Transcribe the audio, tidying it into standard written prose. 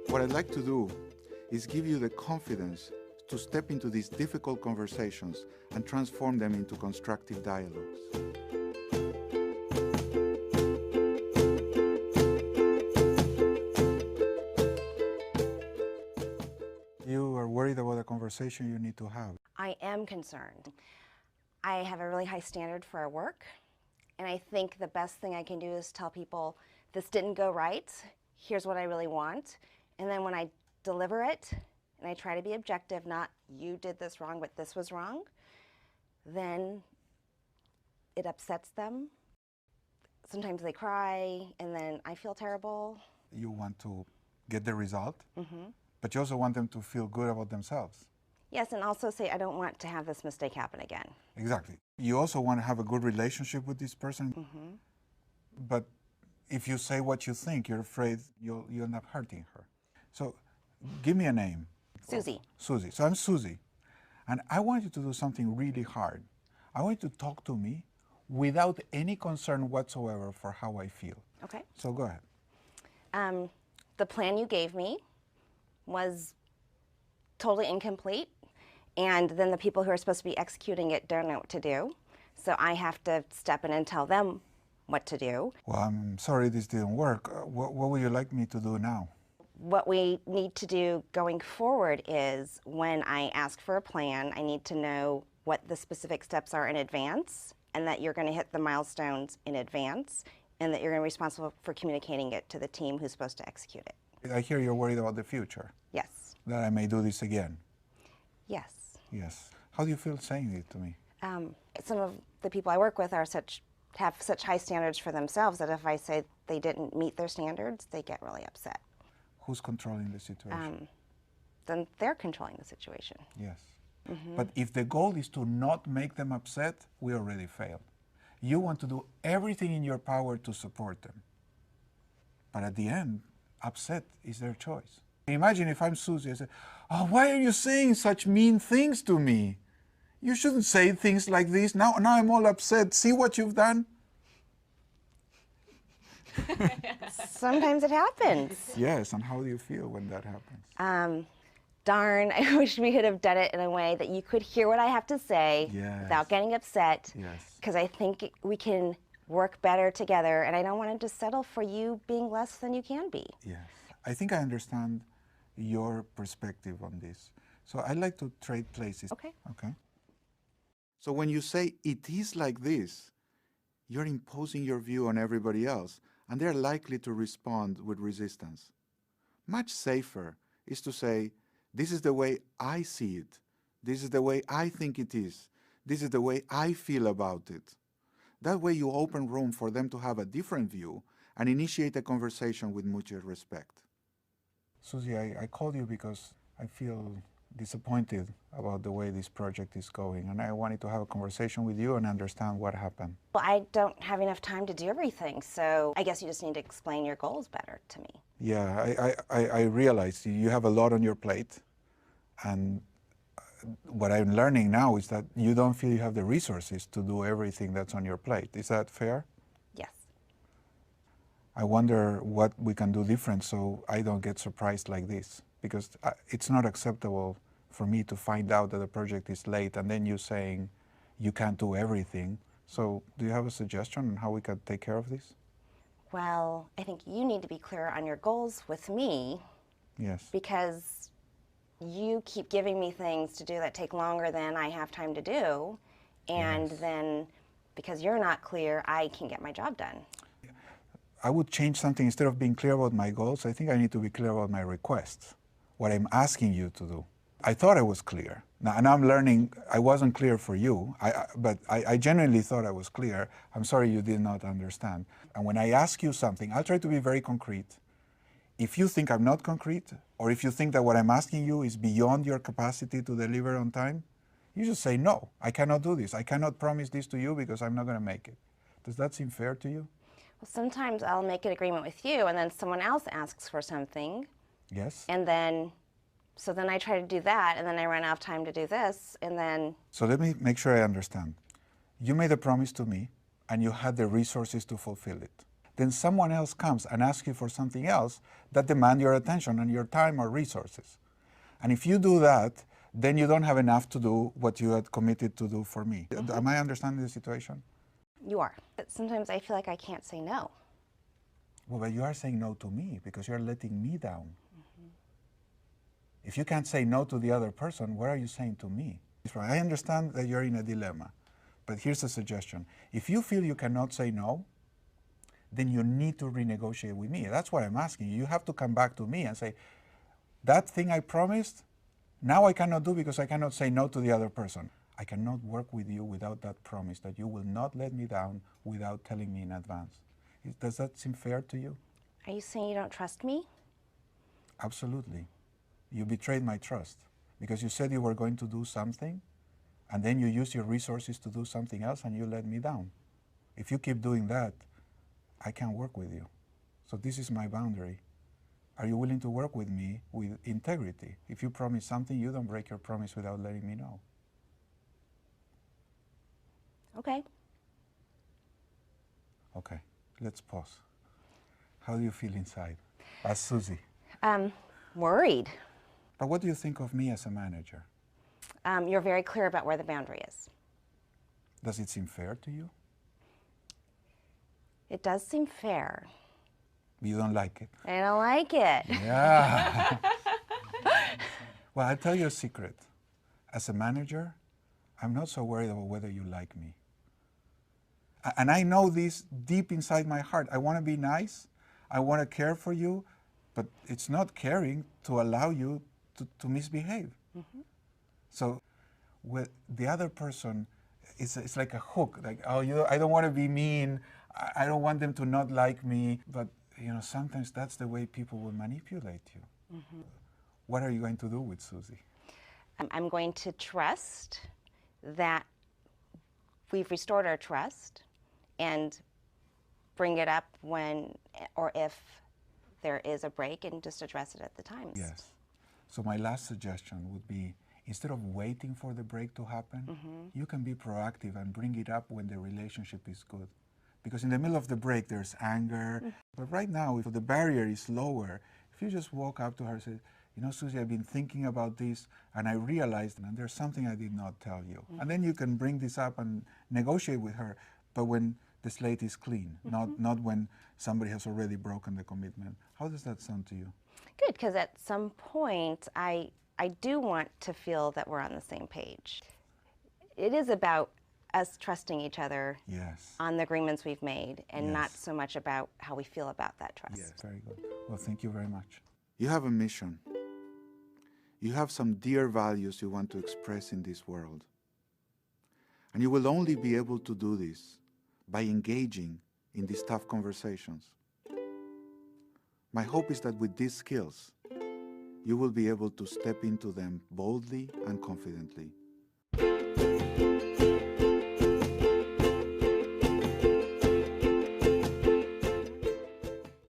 What I'd like to do is give you the confidence to step into these difficult conversations and transform them into constructive dialogues. You are worried about a conversation you need to have. I am concerned. I have a really high standard for our work, and I think the best thing I can do is tell people, this didn't go right, here's what I really want, and then when I deliver it, and I try to be objective, not you did this wrong, but this was wrong, then it upsets them. Sometimes they cry, and then I feel terrible. You want to get the result, but you also want them to feel good about themselves. Yes, and also say, I don't want to have this mistake happen again. Exactly. You also want to have a good relationship with this person, but if you say what you think, you're afraid you'll end up hurting her. So give me a name. Susie. Susie. So I'm Susie, and I want you to do something really hard. I want you to talk to me without any concern whatsoever for how I feel. Okay. So go ahead. The plan you gave me was totally incomplete, and then the people who are supposed to be executing it don't know what to do. So I have to step in and tell them what to do. Well, I'm sorry this didn't work. What would you like me to do now? What we need to do going forward is when I ask for a plan, I need to know what the specific steps are in advance, and that you're going to hit the milestones in advance, and that you're going to be responsible for communicating it to the team who's supposed to execute it. I hear you're worried about the future. Yes. That I may do this again. Yes. Yes. How do you feel saying it to me? Some of the people I work with have such high standards for themselves that if I say they didn't meet their standards, they get really upset. Who's controlling the situation? Then they're controlling the situation. Yes. But if the goal is to not make them upset, we already failed. You want to do everything in your power to support them. But at the end, upset is their choice. Imagine if I'm Susie, I say, oh, why are you saying such mean things to me? You shouldn't say things like this. Now I'm all upset. See what you've done? Sometimes it happens. Yes, and how do you feel when that happens? Darn, I wish we could have done it in a way that you could hear what I have to say without getting upset. Yes. Because I think we can work better together, and I don't want to just settle for you being less than you can be. Yes. I think I understand your perspective on this. So I'd like to trade places. Okay. Okay. So when you say it is like this, you're imposing your view on everybody else, and they're likely to respond with resistance. Much safer is to say, this is the way I see it. This is the way I think it is. This is the way I feel about it. That way you open room for them to have a different view and initiate a conversation with mutual respect. Susie, I called you because I feel disappointed about the way this project is going, and I wanted to have a conversation with you and understand what happened. Well, I don't have enough time to do everything, so I guess you just need to explain your goals better to me. Yeah, I realize you have a lot on your plate, and what I'm learning now is that you don't feel you have the resources to do everything that's on your plate. Is that fair? Yes. I wonder what we can do different so I don't get surprised like this, because it's not acceptable for me to find out that the project is late and then you saying you can't do everything. So do you have a suggestion on how we can take care of this? Well, I think you need to be clear on your goals with me. Yes. Because you keep giving me things to do that take longer than I have time to do, and then because you're not clear, I can get my job done. I would change something. Instead of being clear about my goals, I think I need to be clear about my requests, what I'm asking you to do. I thought I was clear. Now I'm learning I wasn't clear for you, but I genuinely thought I was clear. I'm sorry you did not understand. And when I ask you something, I'll try to be very concrete. If you think I'm not concrete, or if you think that what I'm asking you is beyond your capacity to deliver on time, you just say, no, I cannot do this. I cannot promise this to you because I'm not going to make it. Does that seem fair to you? Well, sometimes I'll make an agreement with you, and then someone else asks for something. Yes. And then, so then I try to do that, and then I run out of time to do this, and then... So let me make sure I understand. You made a promise to me. and you had the resources to fulfill it. Then someone else comes and asks you for something else that demands your attention and your time or resources. And if you do that, then you don't have enough to do what you had committed to do for me. Am I understanding the situation? You are. But sometimes I feel like I can't say no. Well, but you are saying no to me because you're letting me down. If you can't say no to the other person, what are you saying to me? I understand that you're in a dilemma, but here's a suggestion. If you feel you cannot say no, then you need to renegotiate with me. That's what I'm asking you. You have to come back to me and say, that thing I promised, now I cannot do because I cannot say no to the other person. I cannot work with you without that promise that you will not let me down without telling me in advance. Does that seem fair to you? Are you saying you don't trust me? Absolutely. You betrayed my trust because you said you were going to do something and then you used your resources to do something else and you let me down. If you keep doing that, I can't work with you. So this is my boundary. Are you willing to work with me with integrity? If you promise something, you don't break your promise without letting me know. Okay. Okay, let's pause. How do you feel inside as Susie? Worried. But what do you think of me as a manager? You're very clear about where the boundary is. Does it seem fair to you? It does seem fair. You don't like it? I don't like it. Yeah. Well, I'll tell you a secret. As a manager, I'm not so worried about whether you like me. And I know this deep inside my heart. I want to be nice. I want to care for you. But it's not caring to allow you to misbehave. Mm-hmm. So with the other person, it's like a hook. Like, oh, I don't want to be mean. I don't want them to not like me. But sometimes that's the way people will manipulate you. Mm-hmm. What are you going to do with Susie? I'm going to trust that we've restored our trust and bring it up when or if there is a break and just address it at the times. Yes. So my last suggestion would be, instead of waiting for the break to happen, you can be proactive and bring it up when the relationship is good. Because in the middle of the break, there's anger. But right now, if the barrier is lower, if you just walk up to her and say, Susie, I've been thinking about this, and I realized, and there's something I did not tell you. And then you can bring this up and negotiate with her, but when the slate is clean, not when somebody has already broken the commitment. How does that sound to you? Good, because at some point, I do want to feel that we're on the same page. It is about us trusting each other on the agreements we've made and not so much about how we feel about that trust. Yes, very good. Well, thank you very much. You have a mission. You have some dear values you want to express in this world. And you will only be able to do this by engaging in these tough conversations. My hope is that with these skills, you will be able to step into them boldly and confidently.